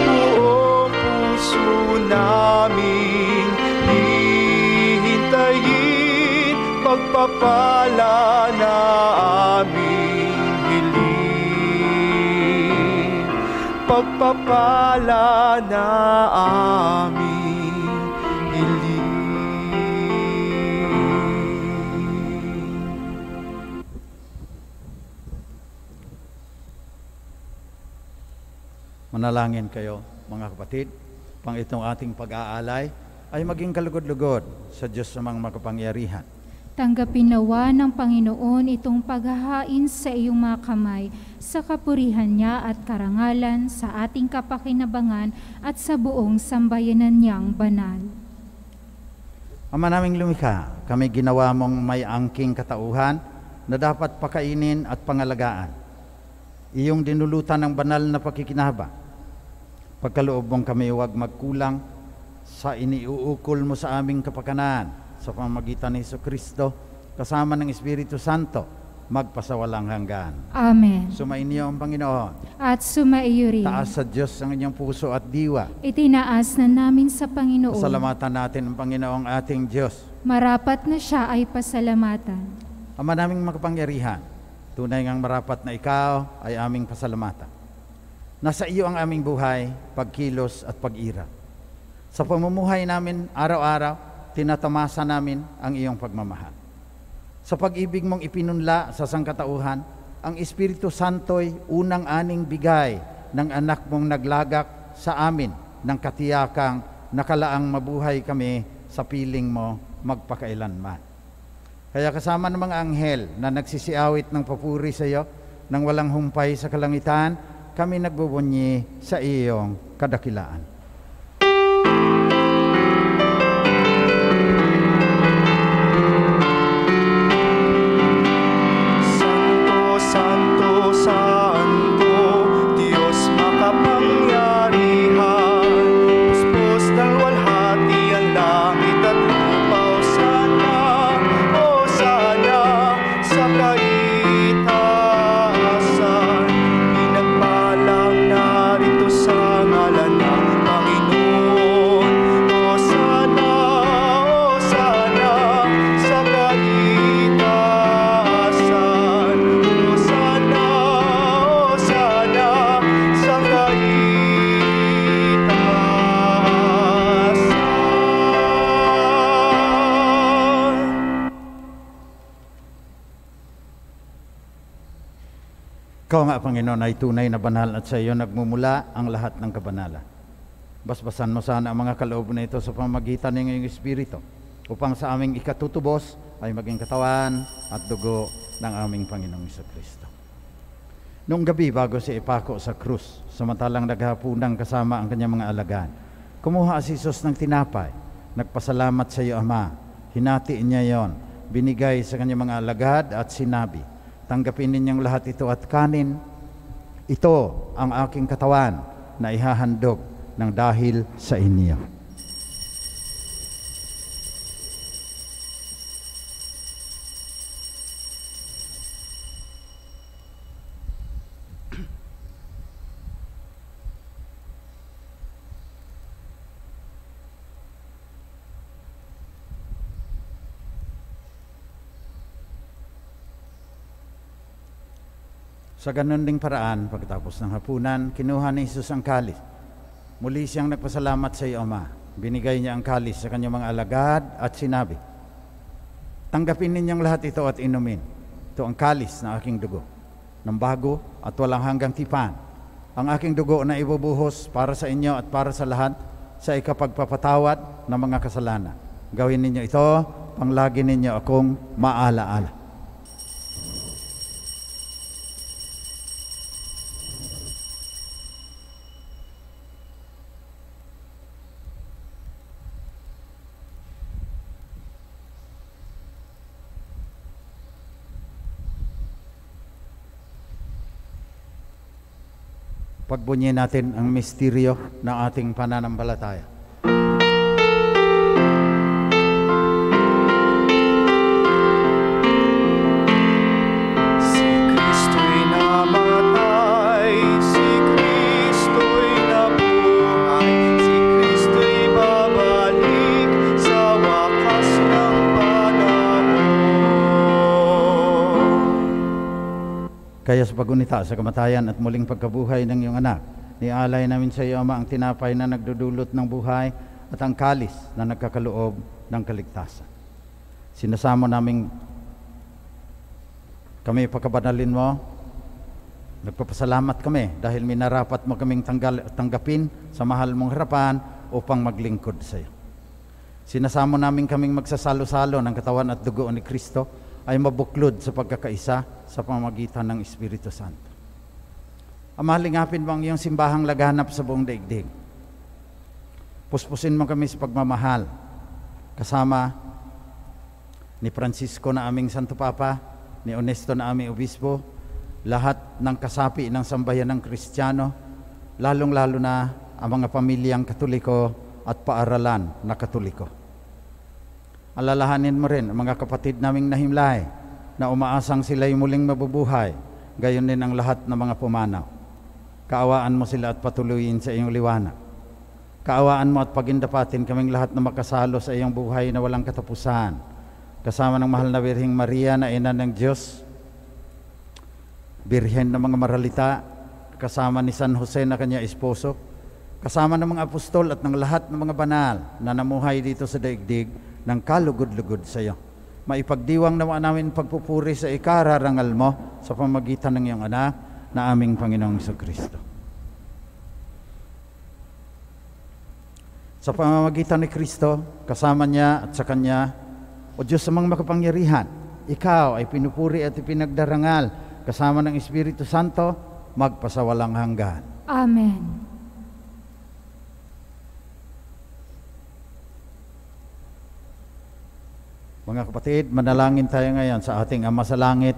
Buong puso namin hihintayin pagpapala na aming hiling. Pagpapala na aming hiling. Manalangin kayo, mga kapatid, pang itong ating pag-aalay ay maging kalugod-lugod sa Diyos na mga makapangyarihan. Tanggapin nawa ng Panginoon itong paghahain sa iyong mga kamay sa kapurihan niya at karangalan sa ating kapakinabangan at sa buong sambayanan niyang banal. Ama naming lumikha, kami ginawa mong may angking katauhan na dapat pakainin at pangalagaan. Iyong dinulutan ng banal na pakikinaba. Pagkaloob mong kami huwag magkulang sa iniuukol mo sa aming kapakanan sa pamamagitan ni Jesucristo kasama ng Espiritu Santo magpasawalang hanggan. Amen. Sumainyo ang Panginoon. At sumaiyo rin. Taas sa Diyos ang inyong puso at diwa. Itinaas na namin sa Panginoon. Pasalamatan natin ang Panginoong ating Diyos. Marapat na siya ay pasalamatan. Ama naming makapangyarihan, tunay ngang marapat na ikaw ay aming pasalamatan. Nasa iyo ang aming buhay, pagkilos at pag-ira. Sa pamumuhay namin araw-araw, tinatamasa namin ang iyong pagmamahal. Sa pag-ibig mong ipinunla sa sangkatauhan, ang Espiritu Santo'y unang aning bigay ng anak mong naglagak sa amin ng katiyakang nakalaang mabuhay kami sa piling mo magpakailanman. Kaya kasama ng mga anghel na nagsisiawit ng papuri sa iyo nang walang humpay sa kalangitan, kami nagbubunyi sa iyong kadakilaan. Santo, Santo, Santo, Diyos makapangyarihan, puspos ng walhati ang langit at lupa. Hosana sa kaitaasan, pinagpalang narito sa ngalan ng Ikaw nga, Panginoon, ay tunay na banal at sa iyo nagmumula ang lahat ng kabanalan. Basbasan mo sana ang mga kaloob na ito sa pamamagitan ng iyong Espiritu upang sa aming ikatutubos ay maging katawan at dugo ng aming Panginoong Jesucristo. Noong gabi bago siya ipako sa krus, samantalang naghapunang kasama ang kanyang mga alagad, kumuha si Jesus ng tinapay, nagpasalamat sa iyo, Ama, hinatiin niya yon, binigay sa kanyang mga alagad at sinabi, tanggapin ninyong lahat ito at kanin, ito ang aking katawan na ihahandog ng dahil sa inyo. Sa ganun ding paraan, pagkatapos ng hapunan, kinuha ni Jesus ang kalis. Muli siyang nagpasalamat sa iyo, Ama. Binigay niya ang kalis sa kanyang mga alagad at sinabi, tanggapin ninyong lahat ito at inumin. Ito ang kalis na aking dugo, ng bago at walang hanggang tipan. Ang aking dugo na ibubuhos para sa inyo at para sa lahat sa ikapagpapatawad ng mga kasalanan. Gawin ninyo ito, panglagi ninyo akong maalaala. Pagbunyi natin ang misteryo ng ating pananampalataya. Si Kristo'y namatay, si Kristo'y nabuhay, si Kristo'y babalik sa wakas ng panahon. Kaya sa pagunita sa kamatayan at muling pagkabuhay ng iyong anak, nialay namin sa iyo, Ama, ang tinapay na nagdudulot ng buhay at ang kalis na nagkakaloob ng kaligtasan. Sinasamo namin kami pagkabanalin mo, nagpapasalamat kami dahil minarapat mo kaming tanggapin sa mahal mong harapan upang maglingkod sa iyo. Sinasamo namin kaming magsasalo-salo ng katawan at dugo ni Kristo ay mabuklod sa pagkakaisa sa pamamagitan ng Espiritu Santo. Ama, lingapin mo ang iyong simbahang laganap sa buong daigdig. Puspusin mo kami sa pagmamahal, kasama ni Francisco na aming Santo Papa, ni Honesto na aming Obispo, lahat ng kasapi ng sambayan ng Kristiyano, lalong-lalo na ang mga pamilyang Katoliko at paaralan na Katoliko. Alalahanin mo rin ang mga kapatid naming nahimlay na umaasang sila'y muling mabubuhay, gayon din ang lahat ng mga pumanaw. Kaawaan mo sila at patuloyin sa iyong liwanag. Kaawaan mo at pagindapatin kaming lahat na makasalo sa iyong buhay na walang katapusan, kasama ng mahal na Birheng Maria na ina ng Diyos, Birhen ng mga maralita, kasama ni San Jose na kanya esposo, kasama ng mga apostol at ng lahat ng mga banal na namuhay dito sa daigdig ng kalugod-lugod sa iyo. Maipagdiwang naman namin pagpupuri sa ikararangal mo sa pamagitan ng iyong anak na aming Panginoong Jesucristo. Sa pamamagitan ni Kristo, kasama niya at sa Kanya, o Diyos sa mga makapangyarihan, ikaw ay pinupuri at ipinagdarangal kasama ng Espiritu Santo, magpasawalang hanggan. Amen. Mga kapatid, manalangin tayo ngayon sa ating Ama sa Langit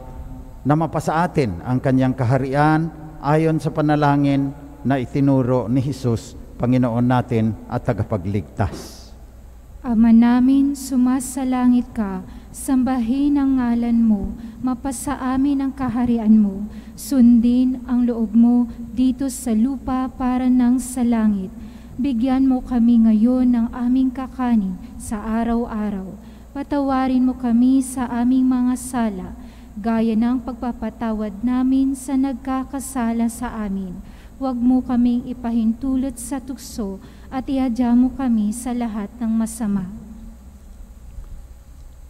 na mapasa atin ang Kanyang kaharian ayon sa panalangin na itinuro ni Jesus, Panginoon natin at tagapagligtas. Ama namin, sumasalangit ka, sambahin ang ngalan mo, mapasa amin ang kaharian mo, sundin ang loob mo dito sa lupa para ng sa langit. Bigyan mo kami ngayon ng aming kakanin sa araw-araw. Patawarin mo kami sa aming mga sala, gaya ng pagpapatawad namin sa nagkakasala sa amin. Huwag mo kaming ipahintulot sa tukso at ihadya mo kami sa lahat ng masama.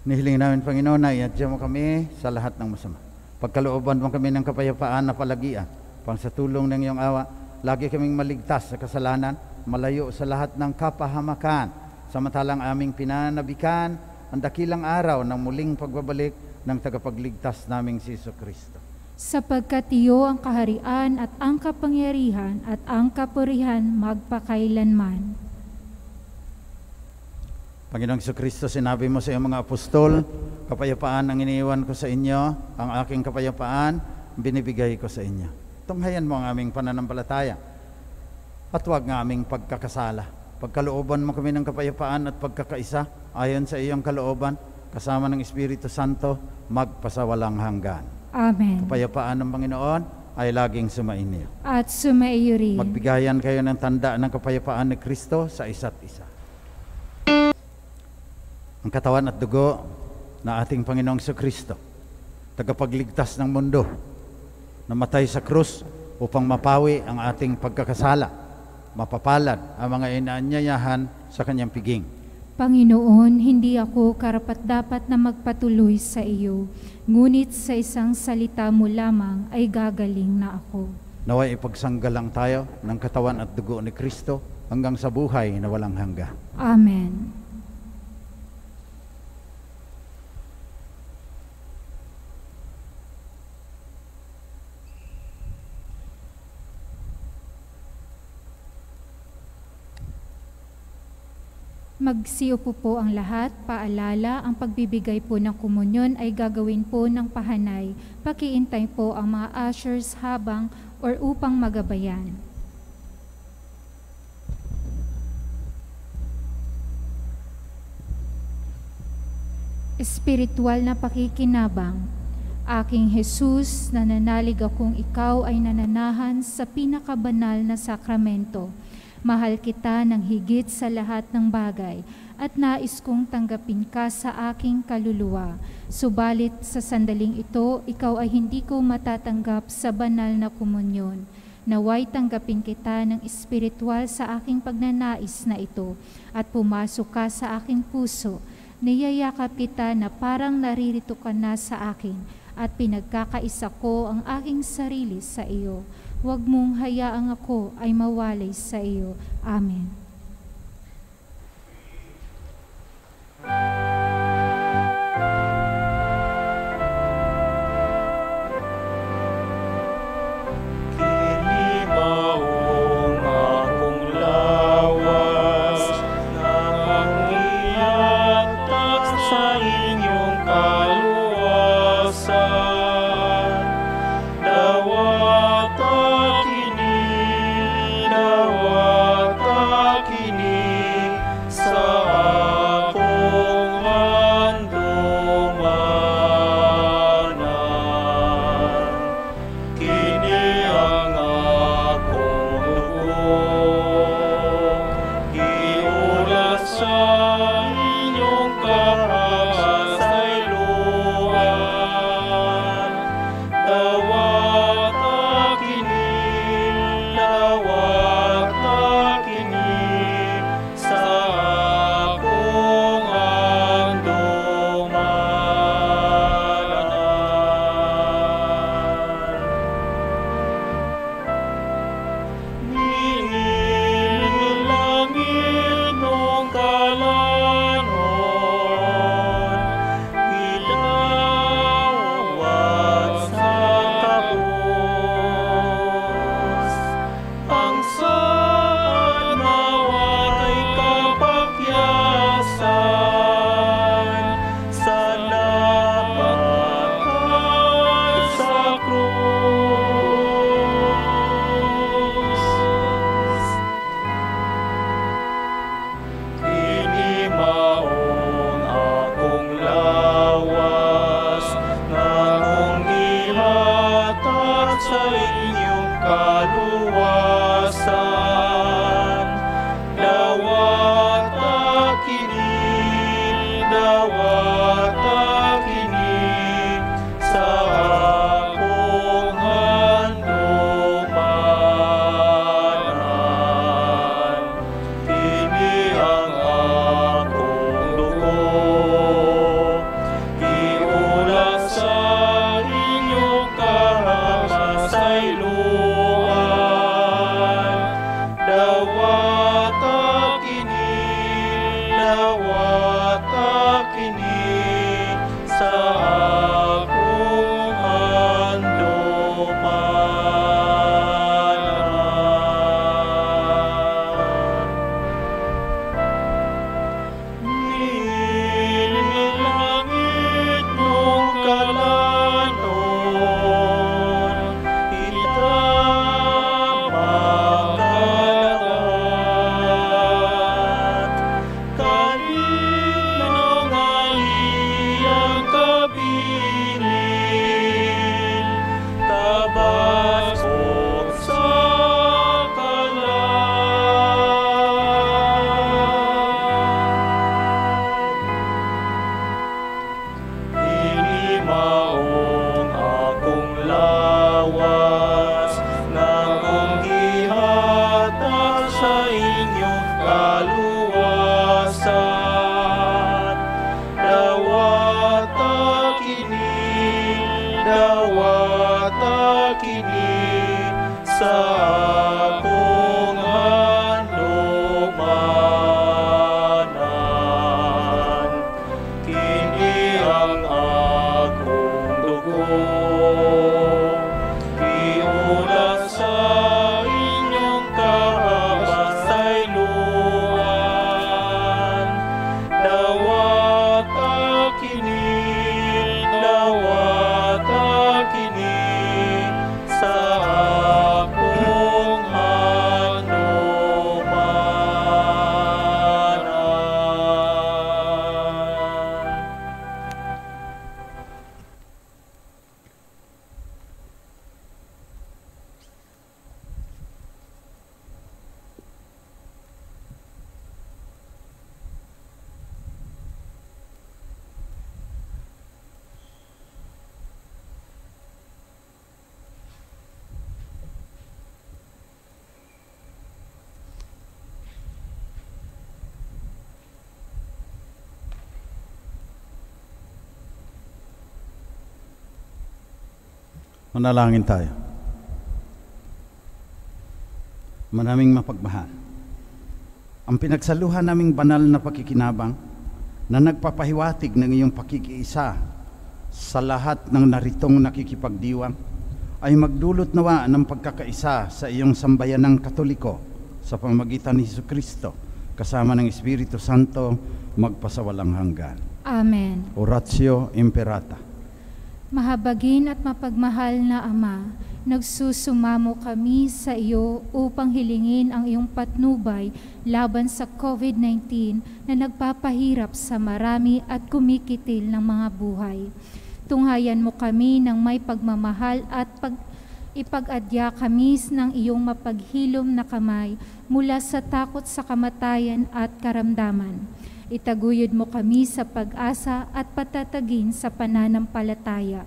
Nihiling namin, Panginoon, na ihadya mo kami sa lahat ng masama. Pagkalooban mo kami ng kapayapaan na palagian, pang sa tulong ng iyong awa, lagi kaming maligtas sa kasalanan, malayo sa lahat ng kapahamakan, samantalang aming pinanabikan ang dakilang araw ng muling pagbabalik ng tagapagligtas naming si Jesucristo. Sapagkat iyo ang kaharian at ang kapangyarihan at ang kapurihan magpakailanman. Panginoong Jesucristo, sinabi mo sa iyong mga apostol, kapayapaan ang iniiwan ko sa inyo, ang aking kapayapaan binibigay ko sa inyo. Tunghayan mo ang aming pananampalataya at huwag nga aming pagkakasala. Pagkalooban mo kami ng kapayapaan at pagkakaisa ayon sa iyong kalooban, kasama ng Espiritu Santo, magpasawalang hanggan. Amen. Kapayapaan ng Panginoon ay laging sumainyo. At sumaiyo rin. Magbigayan kayo ng tanda ng kapayapaan ni Kristo sa isa't isa. Ang katawan at dugo na ating Panginoong Jesucristo, tagapagligtas ng mundo, namatay sa krus upang mapawi ang ating pagkakasala, mapapalad ang mga inaanyayahan sa kanyang piging. Panginoon, hindi ako karapat-dapat na magpatuloy sa iyo, ngunit sa isang salita mo lamang ay gagaling na ako. Naway ipagsanggalang tayo ng katawan at dugo ni Kristo hanggang sa buhay na walang hanggan. Amen. Magsiupo po ang lahat. Paalala, ang pagbibigay po ng komunyon ay gagawin po ng pahanay. Pakiintay po ang mga ushers habang or upang magabayan. Espiritual na pakikinabang. Aking Jesus, nananalig akong ikaw ay nananahan sa pinakabanal na sakramento. Mahal kita ng higit sa lahat ng bagay at nais kong tanggapin ka sa aking kaluluwa. Subalit sa sandaling ito, ikaw ay hindi ko matatanggap sa banal na komunyon. Naway tanggapin kita ng espiritual sa aking pagnanais na ito at pumasok ka sa aking puso. Niyayakap kita na parang naririto ka na sa akin at pinagkakaisa ko ang aking sarili sa iyo. Huwag mong hayaang ako ay mawalay sa iyo. Amen. Kinibaong akong lawas, nakangyatak sa inyong kaluwasan. Nawat Manalangin tayo. Maraming mapagmahal. Ang pinagsaluhan naming banal na pakikinabang na nagpapahiwatig ng iyong pakikiisa sa lahat ng naritong nakikipagdiwang ay magdulot nawa ng pagkakaisa sa iyong sambayanang Katoliko sa pamamagitan ni Jesucristo kasama ng Espiritu Santo magpasawalang hanggan. Amen. Oratio Imperata. Mahabagin at mapagmahal na Ama, nagsusumamo kami sa iyo upang hilingin ang iyong patnubay laban sa COVID-19 na nagpapahirap sa marami at kumikitil ng mga buhay. Tunghayan mo kami ng may pagmamahal at ipag-adya kami ng iyong mapaghilom na kamay mula sa takot sa kamatayan at karamdaman. Itaguyod mo kami sa pag-asa at patatagin sa pananampalataya.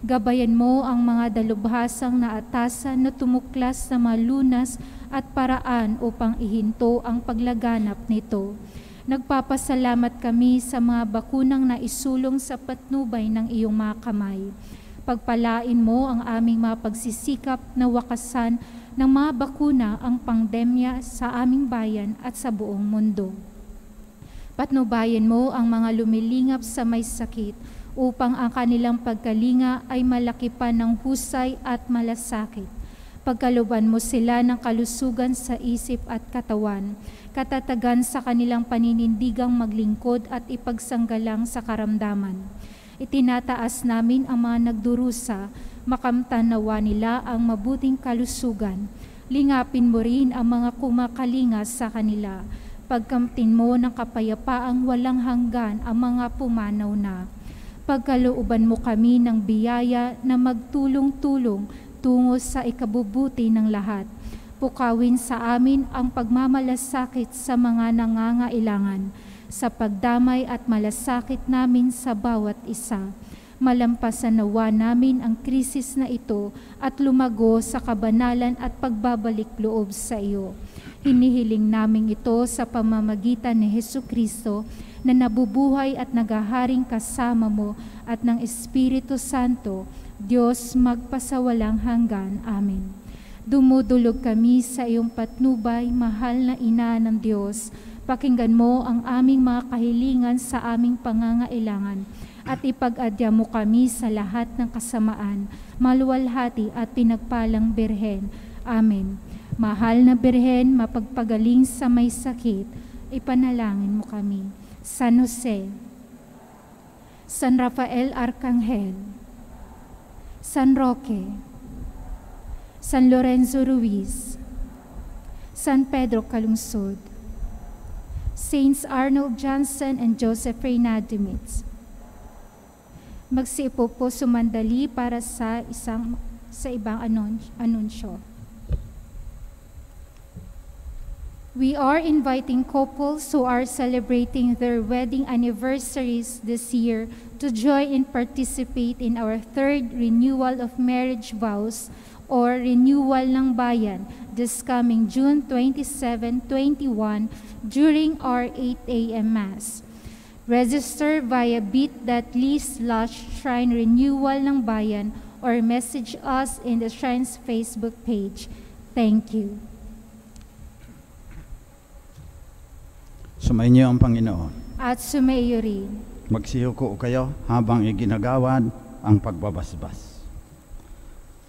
Gabayan mo ang mga dalubhasang na atasan na tumuklas sa malunas at paraan upang ihinto ang paglaganap nito. Nagpapasalamat kami sa mga bakunang naisulong sa patnubay ng iyong mga kamay. Pagpalain mo ang aming mga pagsisikap na wakasan ng mga bakuna ang pandemya sa aming bayan at sa buong mundo. Patnubayan mo ang mga lumilingap sa may sakit upang ang kanilang pagkalinga ay malaki pa ng husay at malasakit. Pagkaluban mo sila ng kalusugan sa isip at katawan, katatagan sa kanilang paninindigang maglingkod at ipagsanggalang sa karamdaman. Itinataas namin ang mga nagdurusa, makamtan nawa nila ang mabuting kalusugan. Lingapin mo rin ang mga kumakalinga sa kanila. Pagkamtin mo ng kapayapaang walang hanggan ang mga pumanaw na. Pagkalooban mo kami ng biyaya na magtulong-tulong tungo sa ikabubuti ng lahat. Pukawin sa amin ang pagmamalasakit sa mga nangangailangan, sa pagdamay at malasakit namin sa bawat isa. Malampasan nawa namin ang krisis na ito at lumago sa kabanalan at pagbabalik loob sa iyo. Hinihiling namin ito sa pamamagitan ni Jesucristo na nabubuhay at nagaharing kasama mo at ng Espiritu Santo, Diyos magpasawalang hanggan. Amen. Dumudulog kami sa iyong patnubay, mahal na Ina ng Diyos. Pakinggan mo ang aming mga kahilingan sa aming pangangailangan at ipag-adya mo kami sa lahat ng kasamaan, maluwalhati at pinagpalang Birhen. Amen. Mahal na Birhen, mapagpagaling sa may sakit, ipanalangin mo kami. San Jose, San Rafael Arcangel, San Roque, San Lorenzo Ruiz, San Pedro Calungsod, Saints Arnold Johnson and Joseph Reynadimitz. Magsiupo po sumandali para sa ibang anunsyo. We are inviting couples who are celebrating their wedding anniversaries this year to join and participate in our third renewal of marriage vows or renewal ng bayan this coming June 27, 21 during our 8 a.m. Mass. Register via bit.ly/Shrine Renewal ng Bayan or message us in the Shrine's Facebook page. Thank you. Sumainyo ang Panginoon. At sumaiyo rin. Magsiyuko kayo habang iginagawad ang pagbabasbas.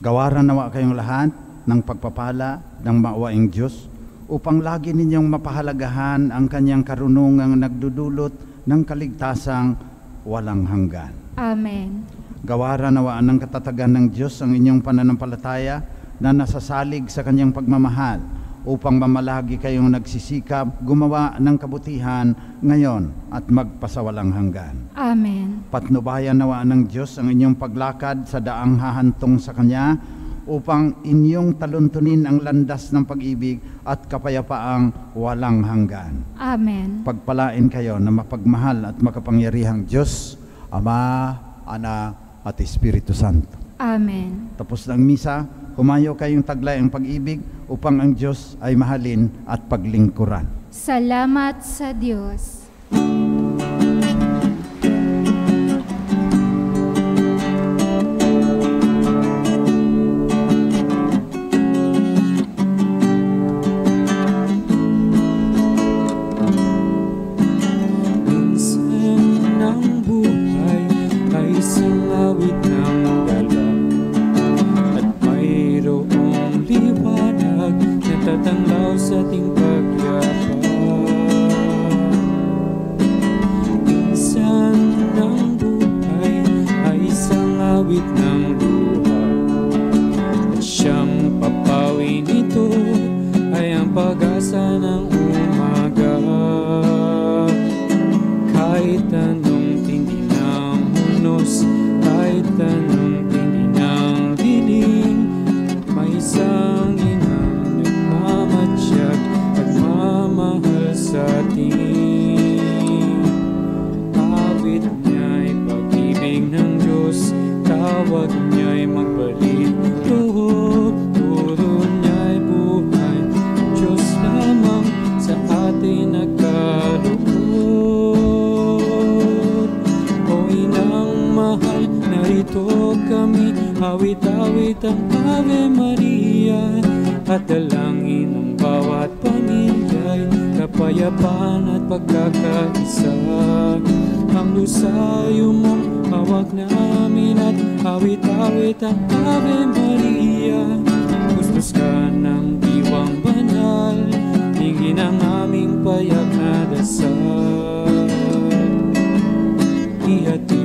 Gawaran nawa kayong lahat ng pagpapala ng maawaing Diyos upang lagi ninyong mapahalagahan ang kanyang karunungang nagdudulot ng kaligtasang walang hanggan. Amen. Gawaran nawa ng katatagan ng Diyos ang inyong pananampalataya na nasasalig sa kanyang pagmamahal upang mamalagi kayong nagsisikap gumawa ng kabutihan ngayon at magpasawalang hanggan. Amen. Patnubayan nawa ng Diyos ang inyong paglakad sa daang hahantong sa Kanya upang inyong taluntunin ang landas ng pag-ibig at kapayapaang walang hanggan. Amen. Pagpalain kayo na mapagmahal at makapangyarihang Diyos, Ama, Anak at Espiritu Santo. Amen. Tapos ng misa, humayo kayong taglay ang pag-ibig upang ang Diyos ay mahalin at paglingkuran. Salamat sa Diyos. nagtatanglaw sa ating pagyapa. Minsan ng buhay ay isang awit ng luha, at siyang papawi nito ay ang pag-asa ng umaga. Kahit anong tindi ng hunos, kahit anong tindi ng dilim, may isang inang nagmamatsyag at mamahal sa atin. Awit niya'y pag-ibig ng Diyos, tawag niya'y magbalik loob, turo niya'y buhay, Diyos lamang sa atin nagkaloob. O inang mahal, narito kami, awit-awit ang Ave Maria, at dalangin ng bawat pamilya'y kapayapaan at pagkakaisa. Ang lusayo mong hawak namin at awit-awit ang Ave Maria. Gustos ka ng diwang banal, tingin ang aming payak na dasal. Ihatid